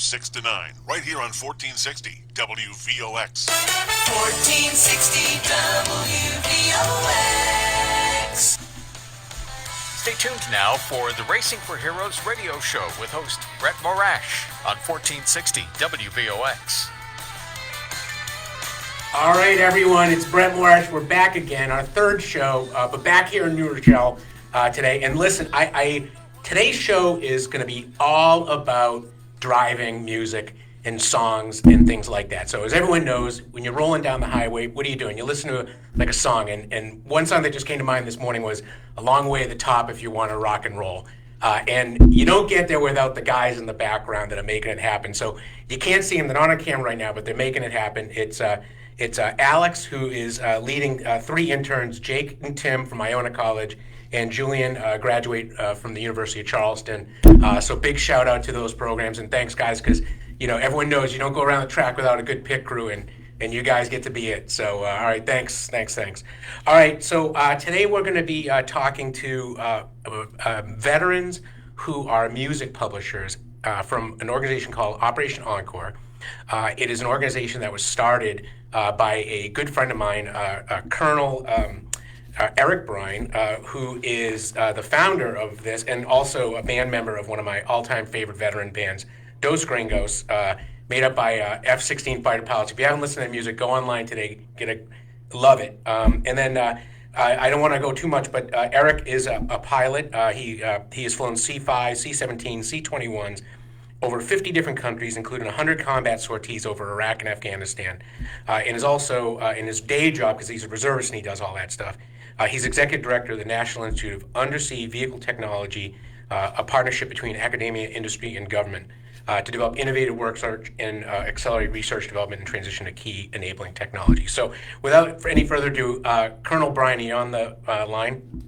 6 to 9, right here on 1460 WVOX. 1460 WVOX. Stay tuned now for the Racing for Heroes radio show with host Brett Morash on 1460 WVOX. All right, everyone, it's Brett Morash. We're back again, our third show, but back here in New Rochelle today. And listen, today's show is going to be all about driving music and songs and things like that. So as everyone knows, when you're rolling down the highway, what are you doing? You listen to like a song. And one song that just came to mind this morning was A Long Way to the Top If You Want to Rock and Roll. And you don't get there without the guys in the background that are making it happen. So you can't see them. They're not on camera right now, but they're making it happen. It's Alex, who is leading three interns, Jake and Tim from Iona College, and Julian graduate from the University of Charleston. So big shout out to those programs, and thanks, guys, because everyone knows you don't go around the track without a good pit crew, and you guys get to be it. So all right, thanks. All right, so today we're going to be talking to veterans who are music publishers from an organization called Operation Encore. It is an organization that was started by a good friend of mine, Colonel Eric Bryan, who is the founder of this and also a band member of one of my all-time favorite veteran bands, Dos Gringos, made up by F-16 fighter pilots. If you haven't listened to their music, go online today, love it. And then I don't want to go too much, but Eric is a pilot. He has flown C-5, C-17, C-21s, over 50 different countries, including 100 combat sorties over Iraq and Afghanistan, and is also, in his day job, because he's a reservist and he does all that stuff, he's executive director of the National Institute of Undersea Vehicle Technology, a partnership between academia, industry, and government to develop innovative work search and accelerate research development and transition to key enabling technology. So without any further ado, Colonel Bryan, are you on the line?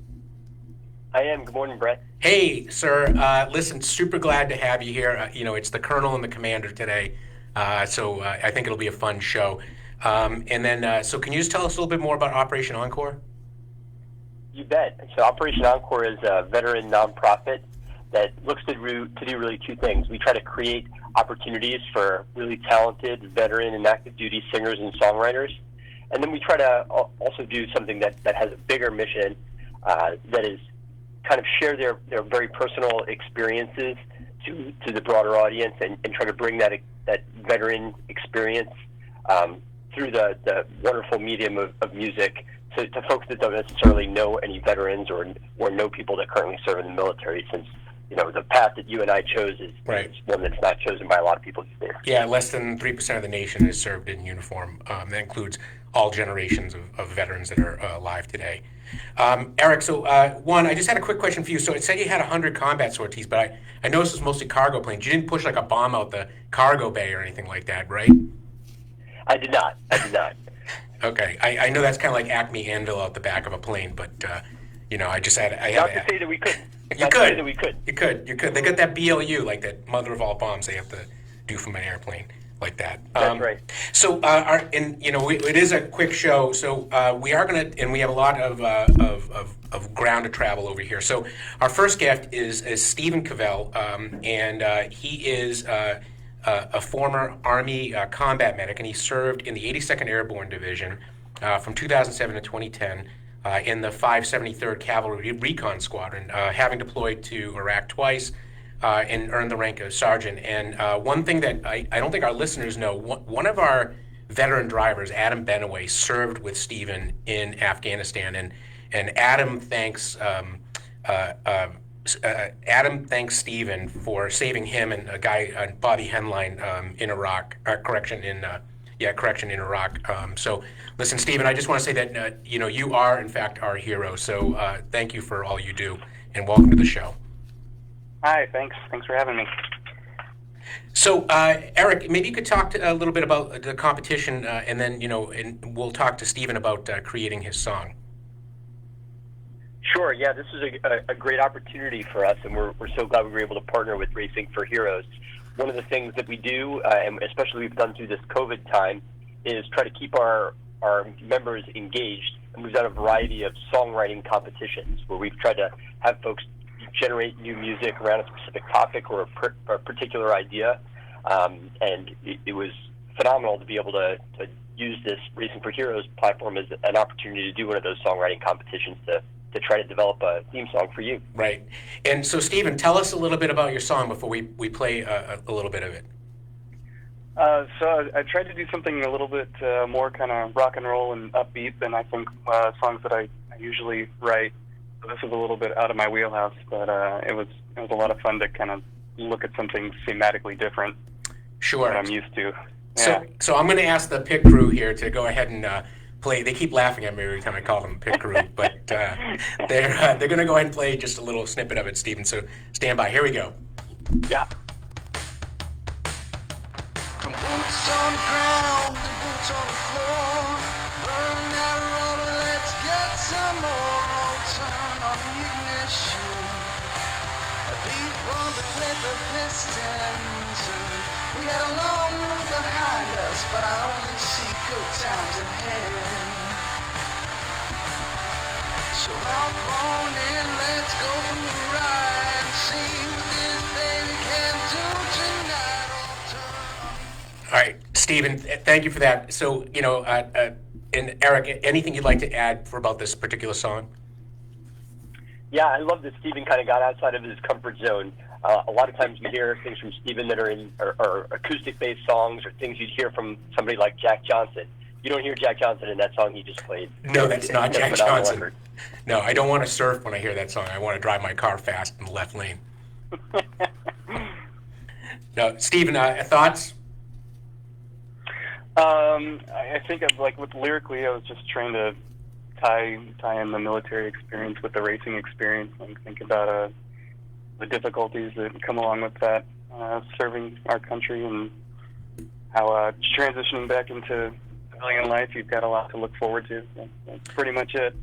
I am. Good morning, Brett. Hey, sir. Listen, super glad to have you here. It's the Colonel and the Commander today, so I think it'll be a fun show. And then, so can you just tell us a little bit more about Operation Encore? You bet. So Operation Encore is a veteran nonprofit that looks to do really two things. We try to create opportunities for really talented veteran and active duty singers and songwriters, and then we try to also do something that has a bigger mission that is kind of share their very personal experiences to the broader audience and try to bring that veteran experience through the wonderful medium of music to folks that don't necessarily know any veterans or know people that currently serve in the military, since the path that you and I chose is one that's not chosen by a lot of people these days. Yeah, less than 3% of the nation is served in uniform. That includes all generations of veterans that are alive today. Eric, so one, I just had a quick question for you. So it said you had 100 combat sorties, but I noticed it was mostly cargo planes. You didn't push like a bomb out the cargo bay or anything like that, right? I did not. Okay, I know that's kind of like Acme Anvil out the back of a plane, but I just had. Not to say that we couldn't. You could. They got that BLU, like that mother of all bombs they have to do from an airplane, like that. That's right. So, it is a quick show. So we are gonna, and we have a lot of ground to travel over here. So our first guest is Stephen Cavell, and he is a former Army combat medic, and he served in the 82nd Airborne Division from 2007 to 2010. In the 573rd Cavalry Recon Squadron, having deployed to Iraq twice and earned the rank of sergeant. And one thing that I don't think our listeners know, one of our veteran drivers, Adam Benaway, served with Stephen in Afghanistan. And Adam thanks Stephen for saving him and a guy, Bobby Henline, in Iraq, in Iraq. So, listen, Stephen, I just want to say that, you are, in fact, our hero. So thank you for all you do, and welcome to the show. Hi, thanks. Thanks for having me. So, Eric, maybe you could talk a little bit about the competition, and then, and we'll talk to Stephen about creating his song. Sure, yeah, this is a great opportunity for us, and we're so glad we were able to partner with Racing for Heroes. One of the things that we do, and especially we've done through this COVID time, is try to keep our members engaged. And we've done a variety of songwriting competitions where we've tried to have folks generate new music around a specific topic or a particular idea. And it was phenomenal to be able to use this Racing for Heroes platform as an opportunity to do one of those songwriting competitions to try to develop a theme song for you. Right. And so, Stephen, tell us a little bit about your song before we play a little bit of it. So I tried to do something a little bit more kind of rock and roll and upbeat than I think songs that I usually write. So this is a little bit out of my wheelhouse, but it was a lot of fun to kind of look at something thematically different. Sure. That I'm used to. Yeah. So I'm going to ask the pit crew here to go ahead and play. They keep laughing at me every time I call them pit crew, but they're going to go ahead and play just a little snippet of it, Stephen. So stand by. Here we go. Yeah. From boots on the ground to boots on the floor. Burn that rubber, let's get some more. Roll, turn on the ignition. A beat bumping with the pistons. We got a long road behind us, but I only see good times ahead. So out on in, let's go for the ride. See what this baby can do tonight. Roll, turn on the All right, Stephen, thank you for that. So, and Eric, anything you'd like to add about this particular song? Yeah, I love that Stephen kind of got outside of his comfort zone. A lot of times you hear things from Stephen that are acoustic-based songs or things you'd hear from somebody like Jack Johnson. You don't hear Jack Johnson in that song he just played. No, that's not It's a Jack phenomenal Johnson. record. No, I don't want to surf when I hear that song. I want to drive my car fast in the left lane. No, Stephen, thoughts? I think lyrically, I was just trying to tie in the military experience with the racing experience and think about the difficulties that come along with that, serving our country, and how transitioning back into civilian life, you've got a lot to look forward to. That's pretty much it.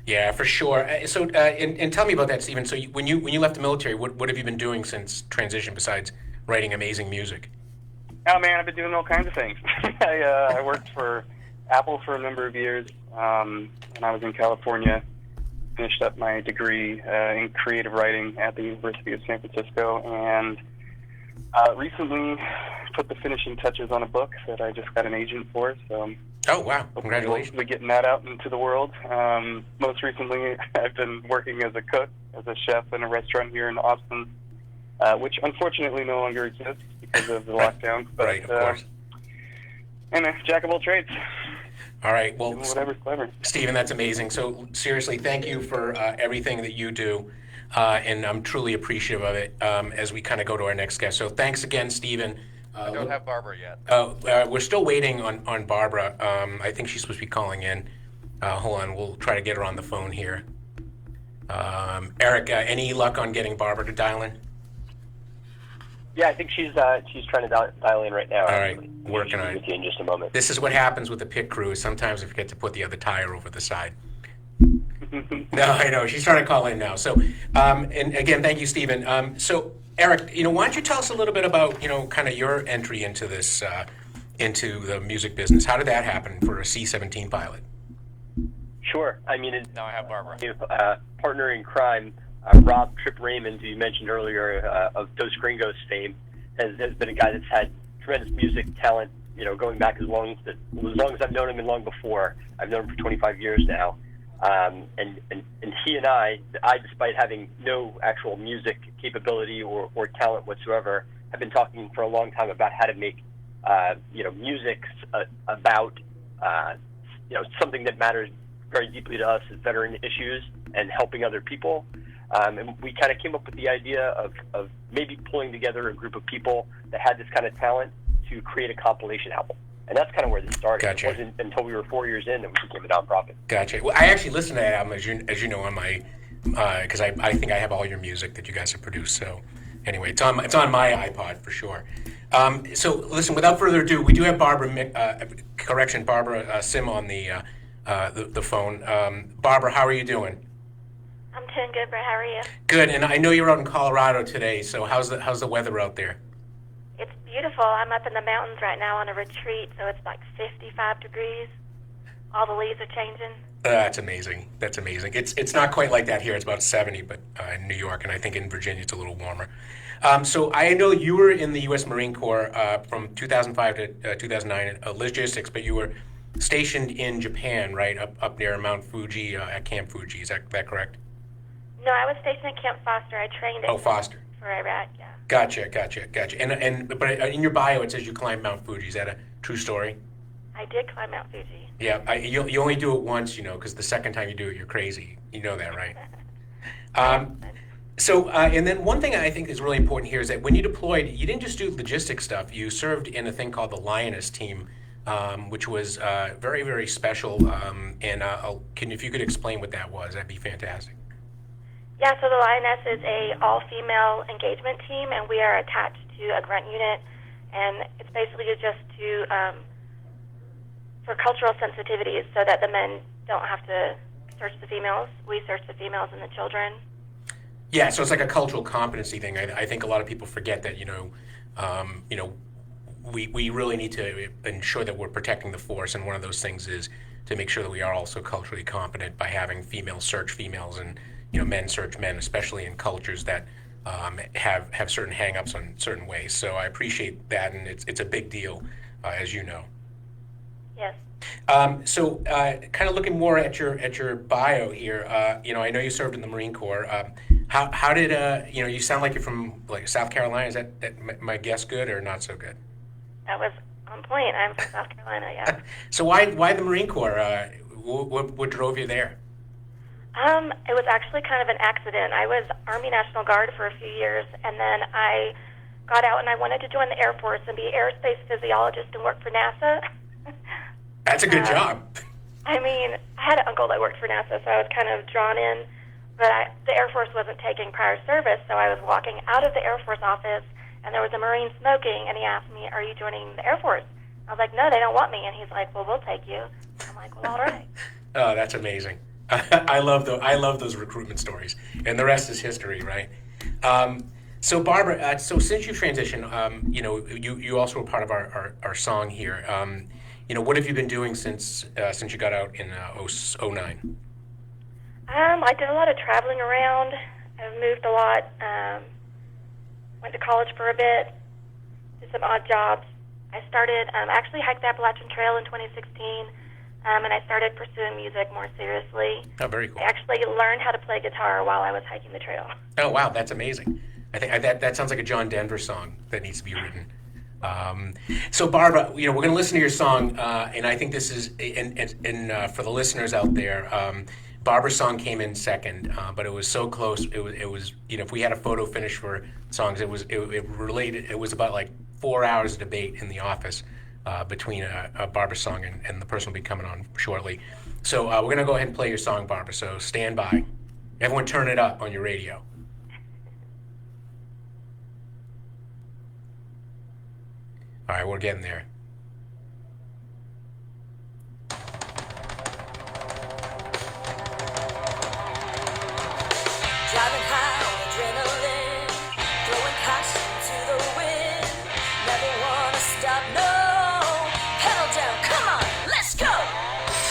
Yeah, for sure. So, and tell me about that, Stephen. So, when you left the military, what have you been doing since transition besides writing amazing music? Oh man, I've been doing all kinds of things. I worked for Apple for a number of years, and I was in California. Finished up my degree in creative writing at the University of San Francisco, and recently put the finishing touches on a book that I just got an agent for. So, Oh, wow. Congratulations. we'll be getting that out into the world. Most recently, I've been working as a cook, as a chef in a restaurant here in Austin, which unfortunately no longer exists because of the lockdown. But, Right, of course. And a jack of all trades. All right. Well, Whatever's clever. Stephen, that's amazing. So, seriously, thank you for everything that you do. And I'm truly appreciative of it as we kind of go to our next guest. So, thanks again, Stephen. I don't have Barbara yet. We're still waiting on Barbara. I think she's supposed to be calling in. Hold on, we'll try to get her on the phone here. Eric, any luck on getting Barbara to dial in? Yeah, I think she's trying to dial in right now. All right, actually. working on it. She'll be with you in just a moment. This is what happens with the pit crew. Is sometimes I forget to put the other tire over the side. No, I know. She's trying to call in now. So, and again, thank you, Stephen. So, Eric, why don't you tell us a little bit about, kind of your entry into this, into the music business? How did that happen for a C-17 pilot? Sure. I mean, Now I have Barbara. partner in crime, Rob Trip Raymond, who you mentioned earlier, of Dos Gringos fame, has been a guy that's had tremendous music talent, going back as long as I've known him and long before. I've known him for 25 years now. And he and I, despite having no actual music capability or talent whatsoever, have been talking for a long time about how to make, music about, something that matters very deeply to us as veteran issues and helping other people. And we kind of came up with the idea of maybe pulling together a group of people that had this kind of talent to create a compilation album. And that's kind of where this started. Gotcha. It wasn't until we were 4 years in that we became a nonprofit. Gotcha. Well, I actually listened to that album, as you know, on my, because I think I have all your music that you guys have produced. So anyway, it's on my iPod for sure. So listen, without further ado, we do have Barbara Sim on the phone. Barbara, how are you doing? I'm doing good, Brett. How are you? Good. And I know you're out in Colorado today. So how's the weather out there? It's beautiful. I'm up in the mountains right now on a retreat, so it's like 55 degrees. All the leaves are changing. That's amazing. That's amazing. It's not quite like that here. It's about 70, but in New York, and I think in Virginia it's a little warmer. So I know you were in the U.S. Marine Corps from 2005 to 2009 at logistics, but you were stationed in Japan, right, up near Mount Fuji at Camp Fuji. Is that correct? No, I was stationed at Camp Foster. I trained at Foster. for Iraq, yeah. Gotcha. But in your bio it says you climbed Mount Fuji. Is that a true story? I did climb Mount Fuji. Yeah, you only do it once, because the second time you do it, you're crazy. You know that, right? And then one thing I think is really important here is that when you deployed, you didn't just do logistics stuff. You served in a thing called the Lioness Team, which was very, very special. If you could explain what that was, that'd be fantastic. Yeah, so the Lioness is a all-female engagement team, and we are attached to a grunt unit, and it's basically just for cultural sensitivities so that the men don't have to search the females. We search the females and the children. Yeah, so it's like a cultural competency thing. I think a lot of people forget that, we really need to ensure that we're protecting the force, and one of those things is to make sure that we are also culturally competent by having females search females and, men search men, especially in cultures that have certain hang-ups on certain ways. So I appreciate that, and it's a big deal, as you know. Yes. Kind of looking more at your bio here, I know you served in the Marine Corps. How did you sound like you're from like South Carolina? Is that my guess good or not so good? That was on point. I'm from South Carolina, yeah. So why the Marine Corps? What drove you there? It was actually kind of an accident. I was Army National Guard for a few years, and then I got out and I wanted to join the Air Force and be an aerospace physiologist and work for NASA. That's a good job. I mean, I had an uncle that worked for NASA, so I was kind of drawn in. But the Air Force wasn't taking prior service, so I was walking out of the Air Force office, and there was a Marine smoking, and he asked me, "Are you joining the Air Force?" I was like, "No, they don't want me." And he's like, "Well, we'll take you." I'm like, "Well, all right." Oh, that's amazing. I love those recruitment stories, and the rest is history, right? So Barbara, so since you transitioned, you also were part of our song here. What have you been doing since you got out in 2009? I did a lot of traveling around. I've moved a lot. Went to college for a bit. Did some odd jobs. I started actually hiked the Appalachian Trail in 2016, and I started pursuing music more seriously. Oh, very cool. I actually learned how to play guitar while I was hiking the trail. Oh, wow, that's amazing. I think that sounds like a John Denver song that needs to be written. So Barbara, we're going to listen to your song, and I think this is, and for the listeners out there, Barbara's song came in second, but it was so close. It was if we had a photo finish for songs, it was about like 4 hours of debate in the office between Barbara's song and the person will be coming on shortly. So we're going to go ahead and play your song, Barbara. So stand by. Everyone, turn it up on your radio. All right, we're getting there. Driving high on adrenaline, throwing caution to the wind. Never wanna stop, no. Pedal down, come on, let's go.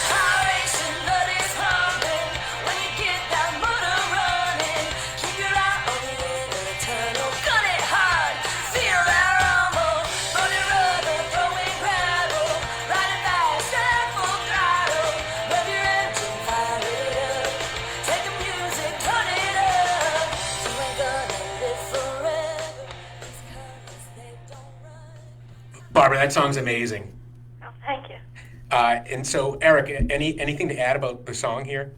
Heart racing, blood is pumping. When you get that motor running, keep your eye on the end of the tunnel. Gun it hard, feel that rumble. Burning rubber, throwing gravel. Riding fast and full throttle. Rev your engine, fire it up. Take the music, turn it up. You ain't gonna live forever. These colors, they don't run. Barbara, that song's amazing. Oh, thank you. And so, Eric, anything to add about the song here?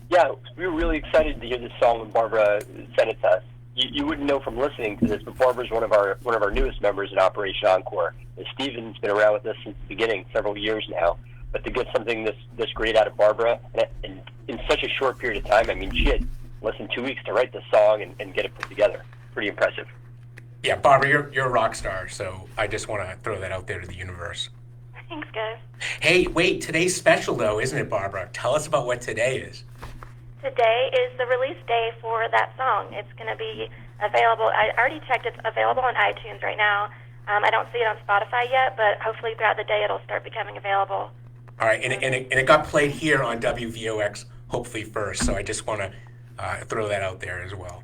Yeah, we were really excited to hear this song when Barbara sent it to us. You wouldn't know from listening to this, but Barbara's one of our newest members in Operation Encore. Steven's been around with us since the beginning, several years now. But to get something this great out of Barbara, and in such a short period of time, I mean, she had less than 2 weeks to write the song and get it put together. Pretty impressive. Yeah, Barbara, you're a rock star, so I just want to throw that out there to the universe. Thanks, guys. Hey, wait, today's special though, isn't it, Barbara? Tell us about what today is. Today is the release day for that song. It's going to be available. I already checked. It's available on iTunes right now. I don't see it on Spotify yet, but hopefully throughout the day it'll start becoming available. All right, and it got played here on WVOX, hopefully first, so I just want to throw that out there as well.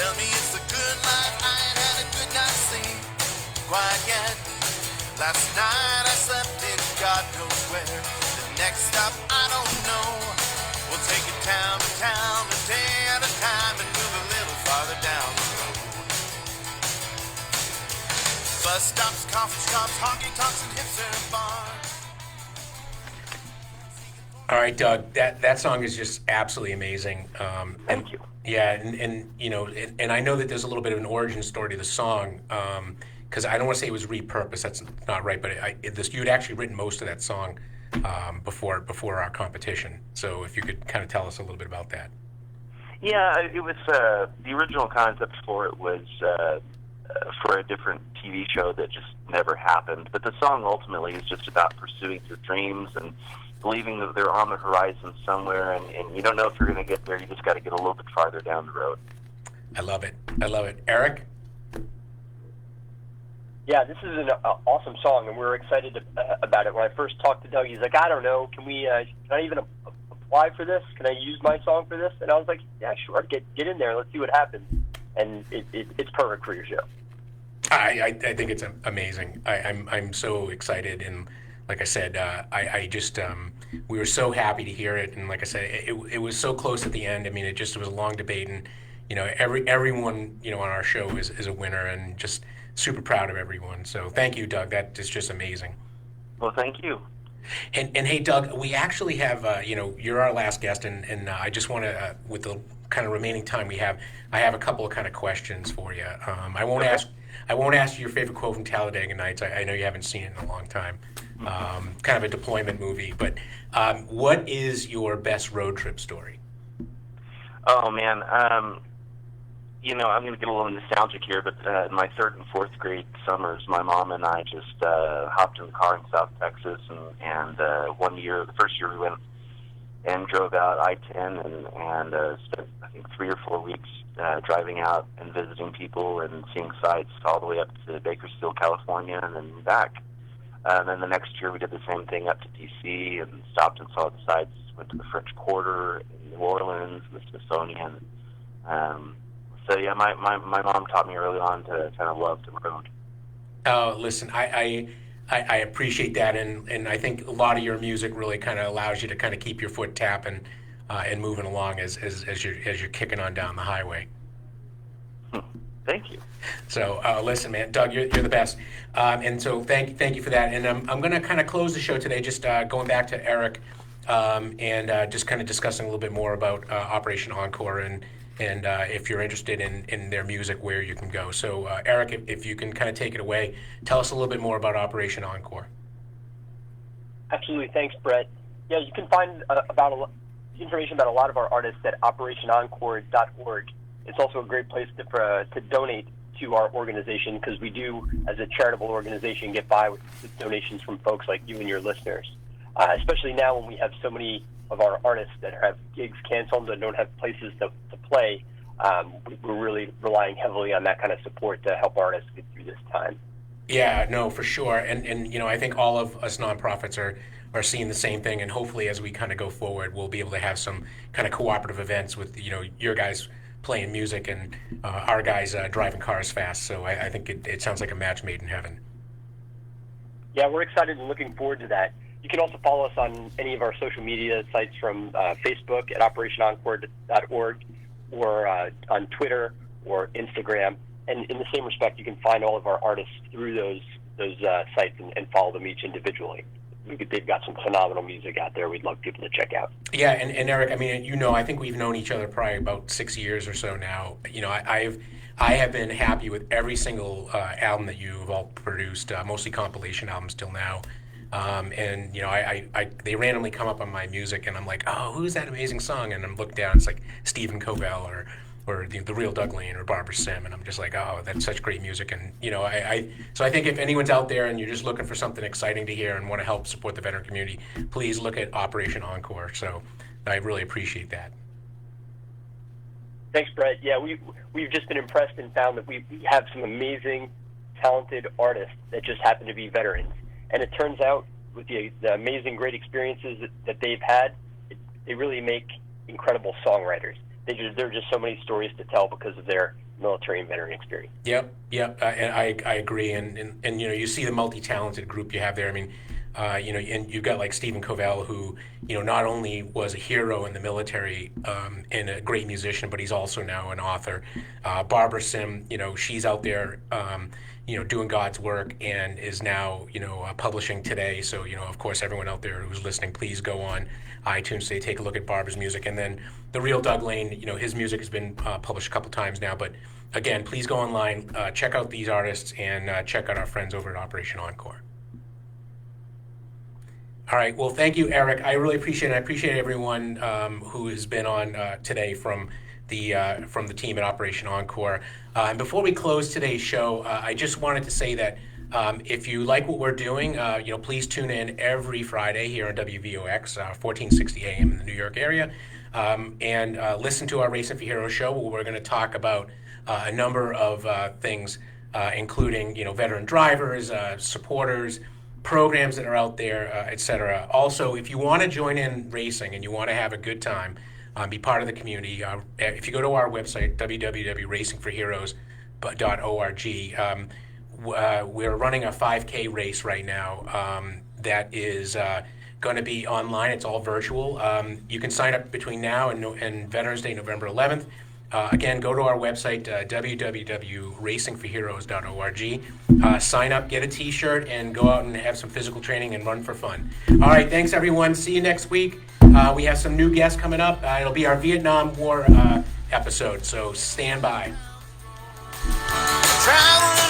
Tell me it's a good life, I ain't had a good night's sleep quite yet. Last night I slept in God knows where. The next stop I don't know. We'll take it town to town, a day at a time, and move a little farther down the road. Bus stops, coffee shops, honky tonks, and hipster bars. All right, Doug, that song is just absolutely amazing. Thank you. Yeah, and you know, and I know that there's a little bit of an origin story to the song, because I don't want to say it was repurposed. That's not right, but you had actually written most of that song before our competition. So if you could kind of tell us a little bit about that. Yeah, it was the original concept for it was for a different TV show that just never happened. But the song ultimately is just about pursuing your dreams and believing that they're on the horizon somewhere, and you don't know if you're going to get there. You just got to get a little bit farther down the road. I love it. I love it. Eric? Yeah, this is an awesome song, and we're excited about it. When I first talked to Doug, he's like, I don't know, can I even apply for this? Can I use my song for this? And I was like, yeah, sure, get in there, let's see what happens. And it's perfect for your show. I think it's amazing. I'm so excited, and like I said, I just we were so happy to hear it, and like I said, it was so close at the end. I mean, it was a long debate, and you know, everyone on our show is a winner, and just super proud of everyone. So thank you, Doug. That is just amazing. Well, thank you. And hey, Doug, we actually have you're our last guest, and I just want to with the kind of remaining time we have, I have a couple of kind of questions for you. I won't ask you your favorite quote from Talladega Nights. I know you haven't seen it in a long time. Kind of a deployment movie, but what is your best road trip story? Oh man, I'm going to get a little nostalgic here, but in my third and fourth grade summers, my mom and I just hopped in the car in South Texas, and one year, the first year we went and drove out I-10 and spent, I think, 3 or 4 weeks driving out and visiting people and seeing sites all the way up to Bakersfield, California, and then back. And then the next year we did the same thing up to D.C. and stopped and saw the sites, went to the French Quarter in New Orleans, the Smithsonian. So yeah, my mom taught me early on to kind of love the road. Oh, listen, I appreciate that, and I think a lot of your music really kind of allows you to kind of keep your foot tapping and moving along as you're kicking on down the highway. Thank you. So listen, man, Doug, you're the best, and so thank you for that. And I'm going to kind of close the show today, just going back to Eric, and just kind of discussing a little bit more about Operation Encore and if you're interested in their music, where you can go. So Eric, if you can kind of take it away, tell us a little bit more about Operation Encore. Absolutely, thanks, Brett. Yeah, you can find information about a lot of our artists at operationencore.org. It's also a great place to donate to our organization, because we do, as a charitable organization, get by with donations from folks like you and your listeners. Especially now when we have so many of our artists that have gigs canceled and don't have places to play, we're really relying heavily on that kind of support to help artists get through this time. Yeah, no, for sure. And I think all of us nonprofits are seeing the same thing, and hopefully as we kind of go forward, we'll be able to have some kind of cooperative events with, your guys playing music and our guys driving cars fast. So I think it sounds like a match made in heaven. Yeah, we're excited and looking forward to that. You can also follow us on any of our social media sites, from Facebook at operationencore.org, or on Twitter or Instagram. And in the same respect, you can find all of our artists through those sites and follow them each individually. They've got some phenomenal music out there we'd love people to check out. Yeah, and Eric, I mean, I think we've known each other probably about 6 years or so now. I have been happy with every single album that you've all produced, mostly compilation albums till now. And they randomly come up on my music, and I'm like, oh, who's that amazing song? And I'm looking down, it's like Stephen Covell or the real Doug Lane or Barbara Sim, and I'm just like, oh, that's such great music. And so I think if anyone's out there and you're just looking for something exciting to hear and want to help support the veteran community, please look at Operation Encore. So I really appreciate that. Thanks, Brett. Yeah, we've just been impressed and found that we have some amazing, talented artists that just happen to be veterans. And it turns out, with the amazing, great experiences that they've had, they really make incredible songwriters. There are just so many stories to tell because of their military and veteran experience. Yep. And I agree. And you see the multi-talented group you have there. I mean, and you've got like Stephen Covell, who, not only was a hero in the military and a great musician, but he's also now an author. Barbara Sim, she's out there, doing God's work and is now, publishing today. So, of course, everyone out there who's listening, please go on iTunes today, take a look at Barbara's music. And then the real Doug Lane, his music has been published a couple times now. But again, please go online, check out these artists, and check out our friends over at Operation Encore. All right. Well, thank you, Eric. I really appreciate it. I appreciate everyone who has been on today from the team at Operation Encore. And before we close today's show, I just wanted to say that if you like what we're doing, please tune in every Friday here on WVOX, 1460 AM in the New York area, and listen to our Racing for Heroes show, where we're going to talk about a number of things, including veteran drivers, supporters, programs that are out there, etc. Also, if you want to join in racing and you want to have a good time, be part of the community, if you go to our website, www.racingforheroes.org, we're running a 5K race right now that is going to be online. It's all virtual. You can sign up between now and Veterans Day, November 11th. Again, go to our website, www.racingforheroes.org. Sign up, get a t-shirt, and go out and have some physical training and run for fun. All right, thanks, everyone. See you next week. We have some new guests coming up. It'll be our Vietnam War episode, so stand by. Traveling